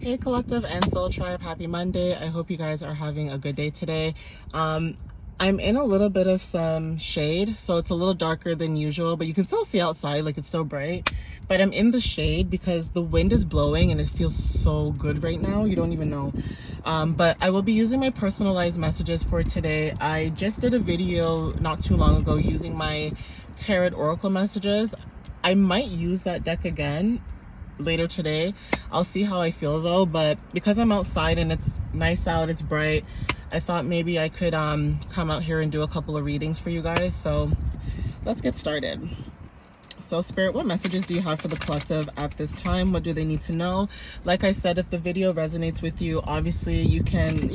Hey Collective and Soul Tribe, happy Monday. I hope you guys are having a good day today. I'm in a little bit of some shade, so it's a little darker than usual, but you can still see outside, like it's still bright. But I'm in the shade because the wind is blowing and it feels so good right now. You don't even know. But I will be using my personalized messages for today. I just did a video not too long ago using my Tarot Oracle messages. I might use that deck again later today. I'll see how I feel though, but because I'm outside and it's nice out, it's bright, I thought maybe I could come out here and do a couple of readings for you guys. So let's get started. So Spirit, what messages do you have for the collective at this time? What do they need to know? Like I said, if the video resonates with you, obviously you can,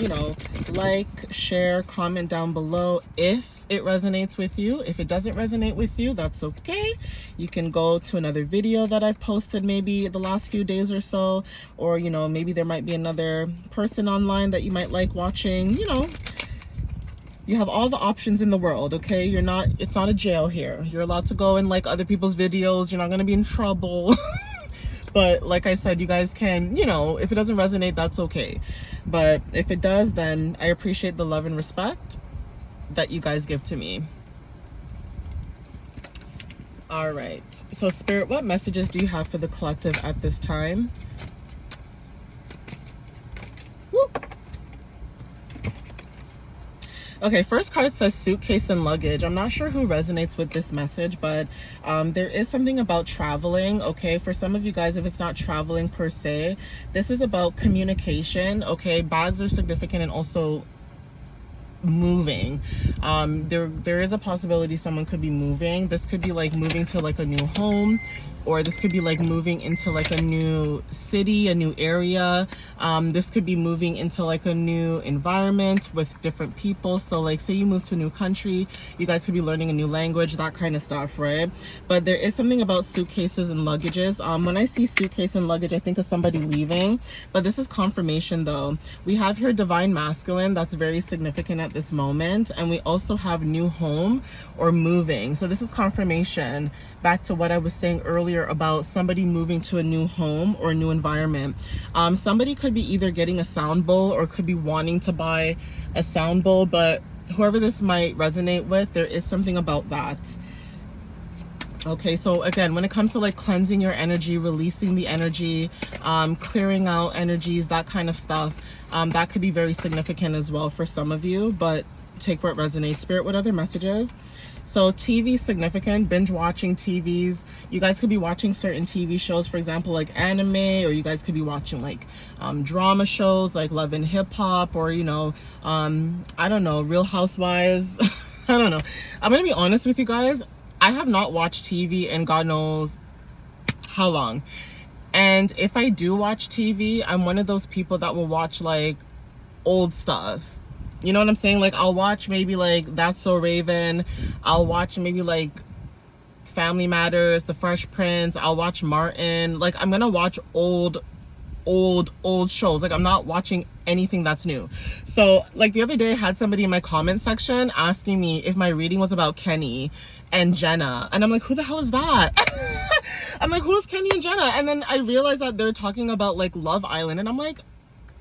like, share, comment down below if it resonates with you. If it doesn't resonate with you, that's okay. You can go to another video that I've posted maybe the last few days or so, or, maybe there might be another person online that you might like watching. You have all the options in the world, okay? It's not a jail here. You're allowed to go and like other people's videos. You're not gonna be in trouble. But like I said, you guys can, if it doesn't resonate, that's okay. But if it does, then I appreciate the love and respect that you guys give to me. All right. So Spirit, what messages do you have for the collective at this time? Okay, first card says suitcase and luggage. I'm not sure who resonates with this message, but there is something about traveling, okay? For some of you guys, if it's not traveling per se, this is about communication, okay? Bags are significant and also moving. There is a possibility someone could be moving. This could be like moving to like a new home, or this could be like moving into like a new city, a new area. This could be moving into like a new environment with different people. So like say you move to a new country, you guys could be learning a new language, that kind of stuff, right? But there is something about suitcases and luggages. When I see suitcase and luggage, I think of somebody leaving, but this is confirmation though. We have here divine masculine, that's very significant at this moment, and we also have new home or moving. So this is confirmation back to what I was saying earlier about somebody moving to a new home or a new environment. Somebody could be either getting a sound bowl or could be wanting to buy a sound bowl, but whoever this might resonate with, there is something about that. Okay, so again, when it comes to like cleansing your energy, releasing the energy, clearing out energies, that kind of stuff, that could be very significant as well for some of you, but take what resonates. Spirit, what other messages? So TV is significant, binge watching TVs. You guys could be watching certain TV shows, for example, like anime, or you guys could be watching like drama shows like Love and Hip Hop, or, I don't know, Real Housewives. I don't know. I'm going to be honest with you guys. I have not watched TV in God knows how long. And if I do watch TV, I'm one of those people that will watch like old stuff. You know what I'm saying? Like I'll watch maybe like That's So Raven. I'll watch maybe like Family Matters, The Fresh Prince. I'll watch Martin. Like I'm gonna watch old shows. Like I'm not watching anything that's new. So like the other day I had somebody in my comment section asking me if my reading was about Kenny and Jenna, and I'm like, who the hell is that? I'm like, who's Kenny and Jenna? And then I realized that they're talking about like Love Island, and I'm like,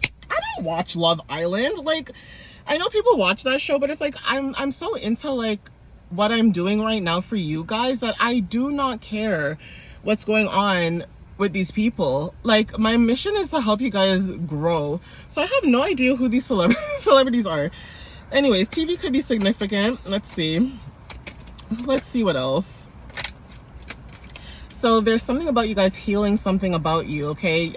I don't watch Love Island. Like I know people watch that show, but it's like I'm so into like what I'm doing right now for you guys that I do not care what's going on with these people. Like my mission is to help you guys grow. So I have no idea who these celebrities are. Anyways, TV could be significant. Let's see what else. So there's something about you guys healing something about you, okay?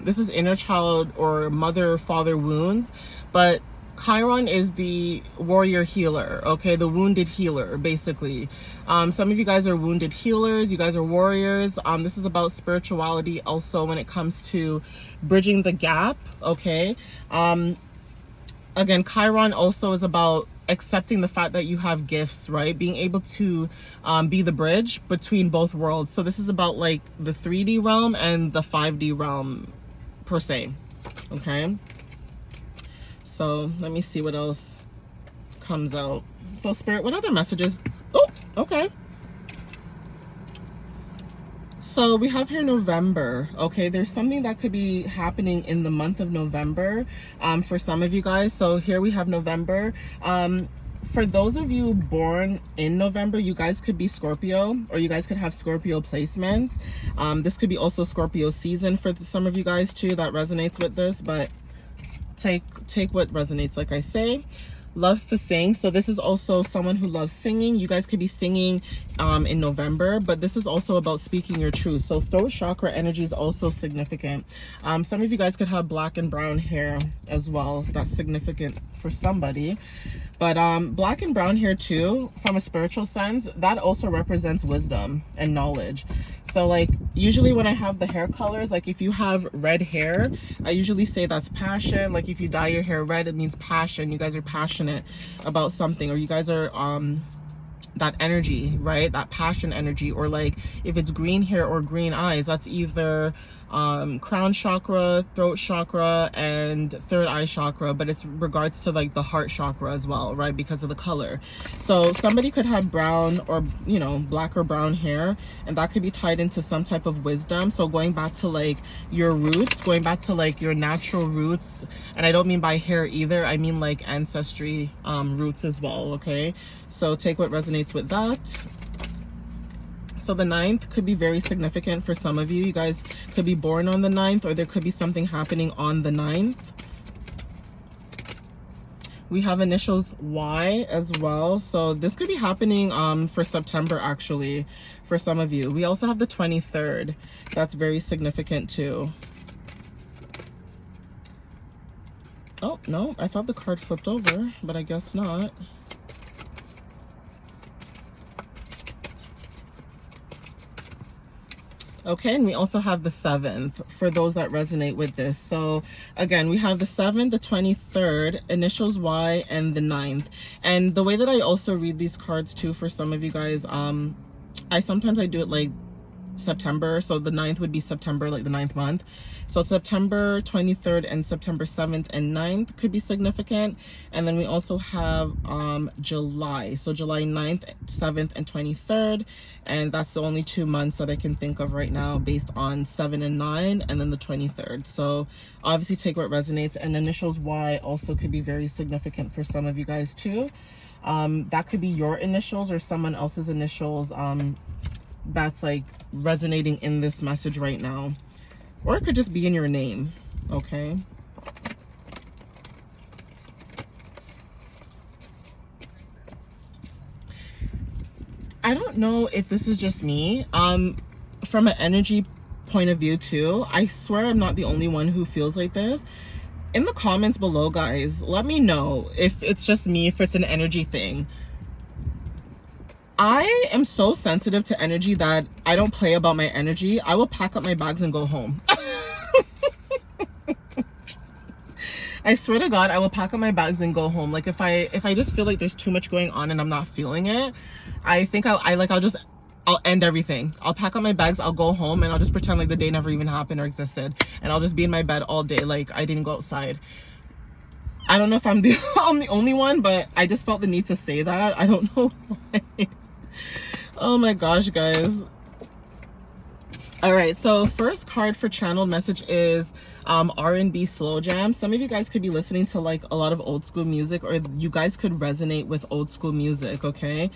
This is inner child or mother father wounds, but Chiron is the warrior healer, okay? The wounded healer, basically. Some of you guys are wounded healers. You guys are warriors. This is about spirituality also when it comes to bridging the gap, okay? Again, Chiron also is about accepting the fact that you have gifts, right? Being able to be the bridge between both worlds. So this is about like the 3D realm and the 5D realm per se, okay? So let me see what else comes out. So Spirit, what other messages? Oh, okay. So we have here November. Okay, there's something that could be happening in the month of November for some of you guys. So here we have November. For those of you born in November, you guys could be Scorpio, or you guys could have Scorpio placements. This could be also Scorpio season for some of you guys too that resonates with this, but take what resonates. Like I say, loves to sing, so this is also someone who loves singing. You guys could be singing in November, but this is also about speaking your truth. So throat chakra energy is also significant. Some of you guys could have black and brown hair as well. That's significant for somebody. But black and brown hair too, from a spiritual sense, that also represents wisdom and knowledge. So like usually when I have the hair colors, like if you have red hair, I usually say that's passion. Like if you dye your hair red, it means passion. You guys are passionate about something, or you guys are that energy, right? That passion energy. Or like if it's green hair or green eyes, that's either crown chakra, throat chakra, and third eye chakra, but it's regards to like the heart chakra as well, right? Because of the color. So somebody could have brown or, you know, black or brown hair, and that could be tied into some type of wisdom. So going back to like your roots, going back to like your natural roots, and I don't mean by hair either, I mean like ancestry roots as well. Okay, so take what resonates with that. So the 9th could be very significant for some of you. You guys could be born on the 9th, or there could be something happening on the 9th. We have initials Y as well. So this could be happening for September actually for some of you. We also have the 23rd. That's very significant too. Oh, no, I thought the card flipped over, but I guess not. Okay, and we also have the 7th for those that resonate with this. So again, we have the 7th, the 23rd, initials Y, and the 9th. And the way that I also read these cards too for some of you guys, I sometimes do it like September. So the 9th would be September, like the 9th month. So September 23rd and September 7th and 9th could be significant. And then we also have July. So July 9th, 7th, and 23rd. And that's the only 2 months that I can think of right now based on 7 and 9, and then the 23rd. So obviously take what resonates. And initials Y also could be very significant for some of you guys too. That could be your initials or someone else's initials that's like resonating in this message right now. Or it could just be in your name, okay? I don't know if this is just me. From an energy point of view too, I swear I'm not the only one who feels like this. In the comments below, guys, let me know if it's just me, if it's an energy thing. I am so sensitive to energy that I don't play about my energy. I will pack up my bags and go home. I swear to God, I will pack up my bags and go home. Like if I just feel like there's too much going on and I'm not feeling it, I think I'll end everything. I'll pack up my bags, I'll go home, and I'll just pretend like the day never even happened or existed. And I'll just be in my bed all day like I didn't go outside. I don't know if I'm the only one, but I just felt the need to say that. I don't know why. Oh my gosh, guys. All right, so first card for channeled message is R&B slow jam. Some of you guys could be listening to like a lot of old school music, or you guys could resonate with old school music, okay?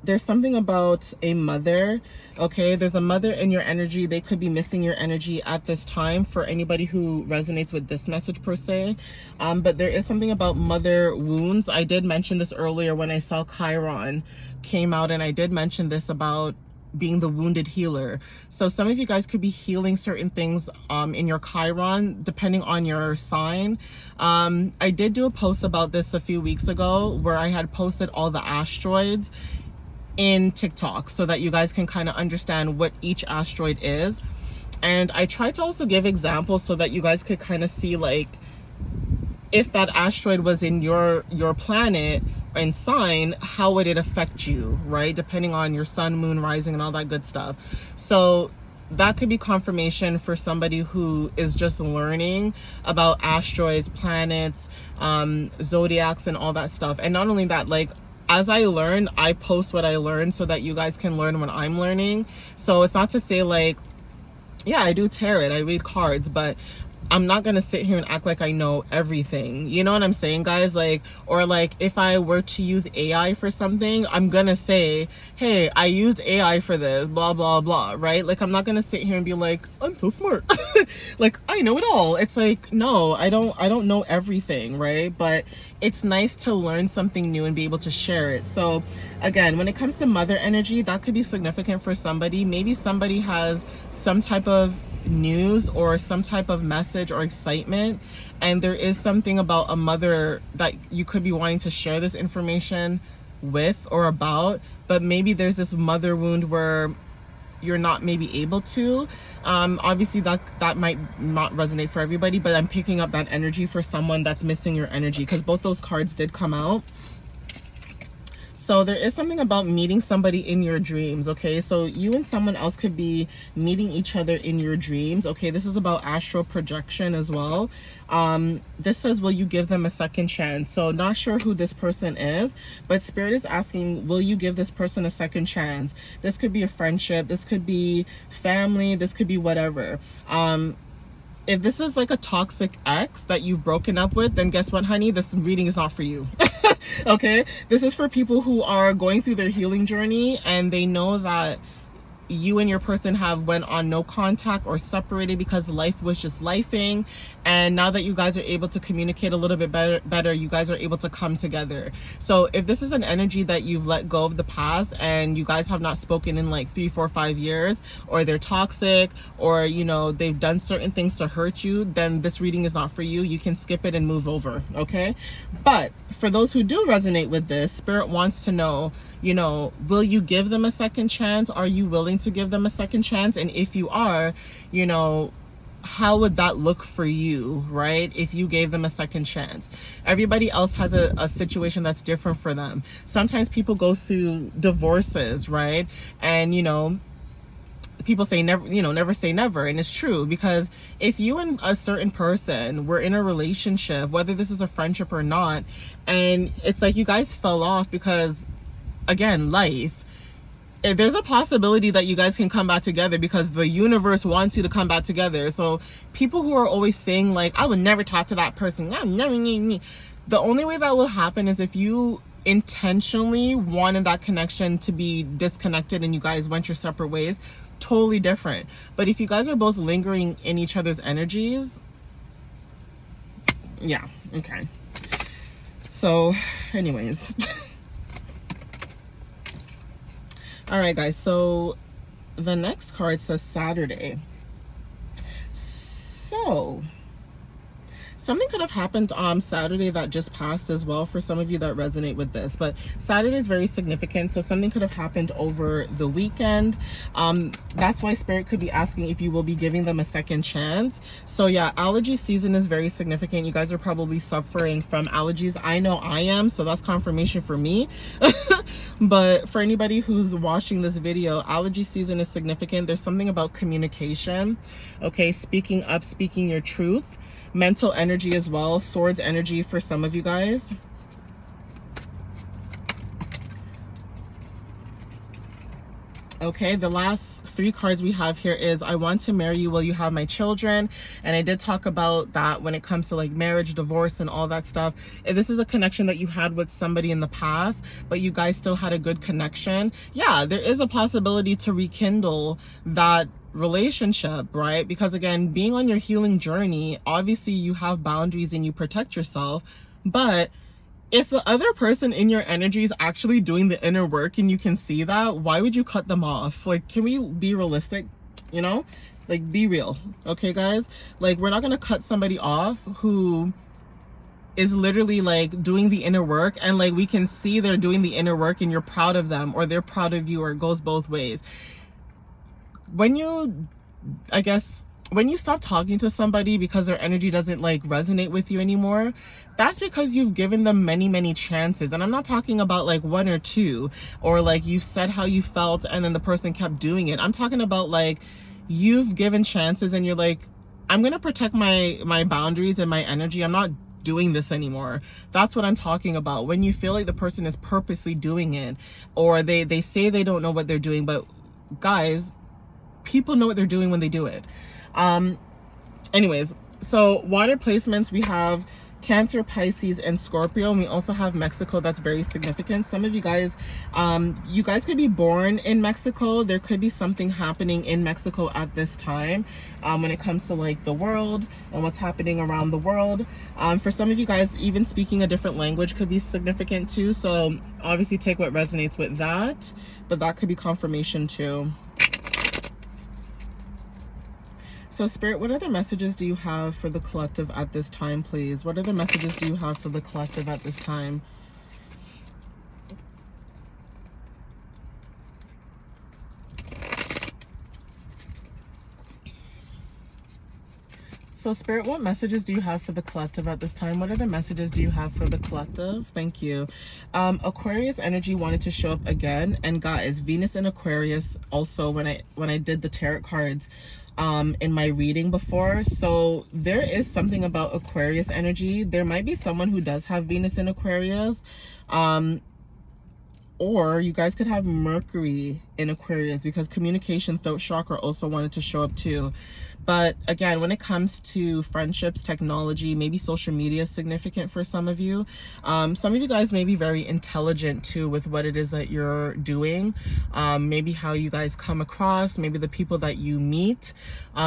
There's something about a mother, okay? There's a mother in your energy. They could be missing your energy at this time for anybody who resonates with this message per se. But there is something about mother wounds. I did mention this earlier when I saw Chiron came out, and I did mention this about being the wounded healer. So some of you guys could be healing certain things in your Chiron depending on your sign. I did do a post about this a few weeks ago where I had posted all the asteroids in TikTok so that you guys can kind of understand what each asteroid is. And I tried to also give examples so that you guys could kind of see like if that asteroid was in your planet and sign, how would it affect you, right? Depending on your sun, moon, rising, and all that good stuff. So that could be confirmation for somebody who is just learning about asteroids, planets, zodiacs, and all that stuff. And not only that, like as I learn, I post what I learn so that you guys can learn what I'm learning. So it's not to say like, yeah, I do tarot, I read cards, but I'm not gonna sit here and act like I know everything. You know what I'm saying, guys? Like, or like if I were to use AI for something, I'm gonna say, hey, I used AI for this, blah blah blah, right? Like, I'm not gonna sit here and be like, I'm so smart. Like, I know it all. It's like, no, I don't know everything, right? But it's nice to learn something new and be able to share it. So again, when it comes to mother energy, that could be significant for somebody. Maybe somebody has some type of news or some type of message or excitement, and there is something about a mother that you could be wanting to share this information with or about, but maybe there's this mother wound where you're not maybe able to. Obviously that might not resonate for everybody, but I'm picking up that energy for someone that's missing your energy, because both those cards did come out. So there is something about meeting somebody in your dreams, okay? So you and someone else could be meeting each other in your dreams, okay? This is about astral projection as well. This says, will you give them a second chance? So not sure who this person is, but Spirit is asking, will you give this person a second chance? This could be a friendship, this could be family, this could be whatever. If this is like a toxic ex that you've broken up with, then guess what, honey? This reading is not for you. Okay? This is for people who are going through their healing journey and they know that you and your person have went on no contact or separated because life was just lifing, and now that you guys are able to communicate a little bit better, you guys are able to come together. So if this is an energy that you've let go of the past and you guys have not spoken in like 3, 4, 5 years, or they're toxic, or you know they've done certain things to hurt you, then this reading is not for you. You can skip it and move over, okay? But for those who do resonate with this, Spirit wants to know, you know, will you give them a second chance? Are you willing to give them a second chance? And if you are, you know, how would that look for you, right? If you gave them a second chance. Everybody else has a situation that's different for them. Sometimes people go through divorces, right? And, you know, people say never, you know, never say never. And it's true, because if you and a certain person were in a relationship, whether this is a friendship or not, and it's like you guys fell off because, again, life, there's a possibility that you guys can come back together because the universe wants you to come back together. So people who are always saying like, I would never talk to that person, the only way that will happen is if you intentionally wanted that connection to be disconnected and you guys went your separate ways. Totally different. But if you guys are both lingering in each other's energies, yeah, okay. So anyways. All right, guys, so the next card says Saturday. So something could have happened on Saturday that just passed as well for some of you that resonate with this. But Saturday is very significant, so something could have happened over the weekend. That's why Spirit could be asking if you will be giving them a second chance. So yeah, allergy season is very significant. You guys are probably suffering from allergies. I know I am, so that's confirmation for me. But for anybody who's watching this video, allergy season is significant. There's something about communication, okay? Speaking up, speaking your truth. Mental energy as well, swords energy for some of you guys. Okay, the last 3 cards we have here is I want to marry you, will you have my children? And I did talk about that when it comes to like marriage, divorce, and all that stuff. If this is a connection that you had with somebody in the past, but you guys still had a good connection, yeah, there is a possibility to rekindle that relationship, right? Because again, being on your healing journey, obviously you have boundaries and you protect yourself, but if the other person in your energy is actually doing the inner work and you can see that, why would you cut them off? Like, can we be realistic? You know, like, be real, okay, guys? Like, we're not gonna cut somebody off who is literally like doing the inner work, and like we can see they're doing the inner work and you're proud of them, or they're proud of you, or it goes both ways. When you, I guess, when you stop talking to somebody because their energy doesn't like resonate with you anymore, that's because you've given them many chances. And I'm not talking about like 1 or 2, or like you've said how you felt and then the person kept doing it. I'm talking about like you've given chances and you're like, I'm gonna protect my boundaries and my energy. I'm not doing this anymore. That's what I'm talking about. When you feel like the person is purposely doing it, or they say they don't know what they're doing, but guys, people know what they're doing when they do it. Anyways, so water placements, we have Cancer, Pisces, and Scorpio. And we also have Mexico. That's very significant. Some of you guys could be born in Mexico. There could be something happening in Mexico at this time when it comes to like the world and what's happening around the world. For some of you guys, even speaking a different language could be significant too. So obviously take what resonates with that, but that could be confirmation too. So Spirit, what other messages do you have for the collective at this time, please? What other messages do you have for the collective at this time? So Spirit, what messages do you have for the collective at this time? What other messages do you have for the collective? Thank you. Aquarius energy wanted to show up again. And guys, Venus in Aquarius also when I did the tarot cards in my reading before. So there is something about Aquarius energy. There might be someone who does have Venus in Aquarius. Or you guys could have Mercury in Aquarius, because communication, throat chakra also wanted to show up too. But again, when it comes to friendships, technology, maybe social media is significant for some of you. Some of you guys may be very intelligent too with what it is that you're doing. Maybe how you guys come across, maybe the people that you meet.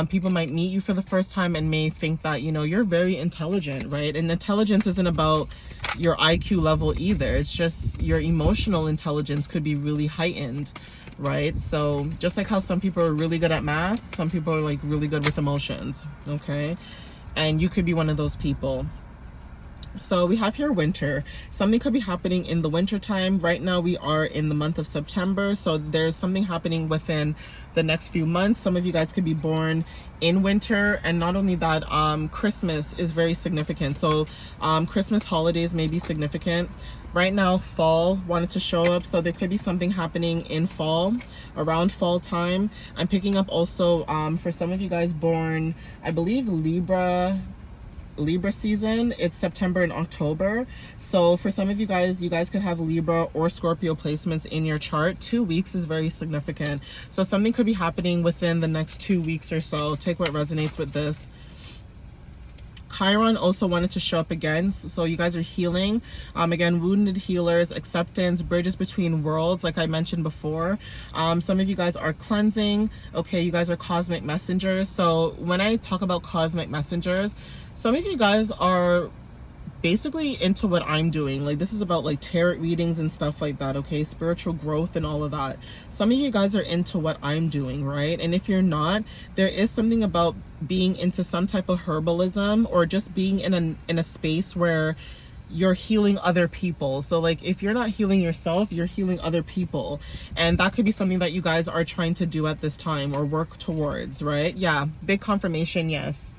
People might meet you for the first time and may think that, you know, you're very intelligent, right? And intelligence isn't about your IQ level either. It's just your emotional intelligence could be really heightened, right? So just like how some people are really good at math, some people are like really good with emotions, okay? And you could be one of those people. So we have here winter. Something could be happening in the winter time. Right now we are in the month of September, so there's something happening within the next few months. Some of you guys could be born in winter, and not only that, Christmas is very significant. So Christmas holidays may be significant. Right now fall wanted to show up, so there could be something happening in fall, around fall time. I'm picking up also for some of you guys born, I believe Libra season, it's September and October. So for some of you guys could have Libra or Scorpio placements in your chart. 2 weeks is very significant. So something could be happening within the next 2 weeks or so. Take what resonates with this. Chiron also wanted to show up again. So you guys are healing. Again, wounded healers, acceptance, bridges between worlds, like I mentioned before. Some of you guys are cleansing. Okay, you guys are cosmic messengers. So when I talk about cosmic messengers, some of you guys are basically into what I'm doing. Like, this is about like tarot readings and stuff like that, okay? Spiritual growth and all of that. Some of you guys are into what I'm doing, right? And if you're not, there is something about being into some type of herbalism, or just being in a space where you're healing other people. So like, if you're not healing yourself, you're healing other people, and that could be something that you guys are trying to do at this time or work towards, right? Yeah, big confirmation, yes.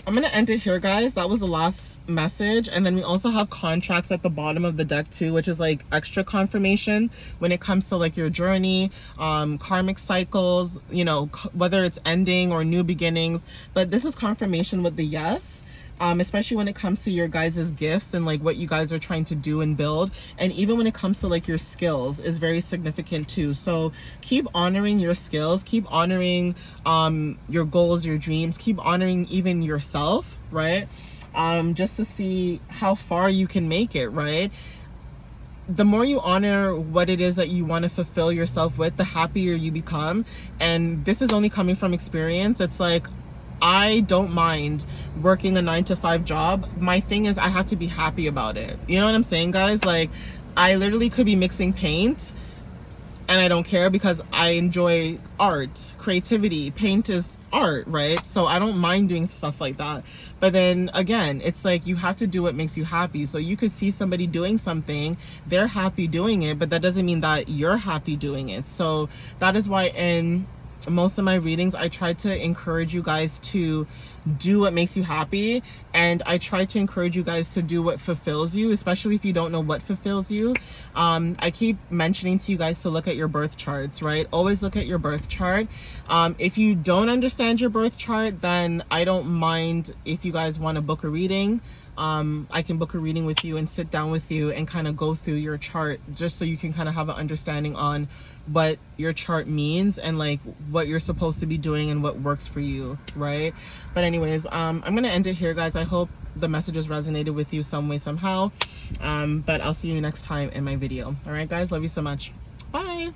I'm going to end it here, guys. That was the last message. And then we also have contracts at the bottom of the deck too, which is like extra confirmation when it comes to like your journey, karmic cycles, you know, whether it's ending or new beginnings. But this is confirmation with the yes. Especially when it comes to your guys' gifts and like what you guys are trying to do and build. And even when it comes to like your skills is very significant too. So keep honoring your skills, keep honoring your goals, your dreams, keep honoring even yourself, right? Just to see how far you can make it, right? The more you honor what it is that you want to fulfill yourself with, the happier you become. And this is only coming from experience. It's like, I don't mind working a 9-to-5 job. My thing is I have to be happy about it. You know what I'm saying, guys? Like, I literally could be mixing paint and I don't care, because I enjoy art, creativity. Paint is art, right? So I don't mind doing stuff like that. But then again, it's like you have to do what makes you happy. So you could see somebody doing something, they're happy doing it, but that doesn't mean that you're happy doing it. So that is why in most of my readings I try to encourage you guys to do what makes you happy. And I try to encourage you guys to do what fulfills you, especially if you don't know what fulfills you. I keep mentioning to you guys to look at your birth charts, right? Always look at your birth chart. If you don't understand your birth chart, then I don't mind if you guys want to book a reading. I can book a reading with you and sit down with you and kind of go through your chart, just so you can kind of have an understanding on what your chart means and like what you're supposed to be doing and what works for you, right? But anyways, I'm gonna end it here, guys. I hope the messages resonated with you some way, somehow. But I'll see you next time in my video. All right, guys, love you so much. Bye.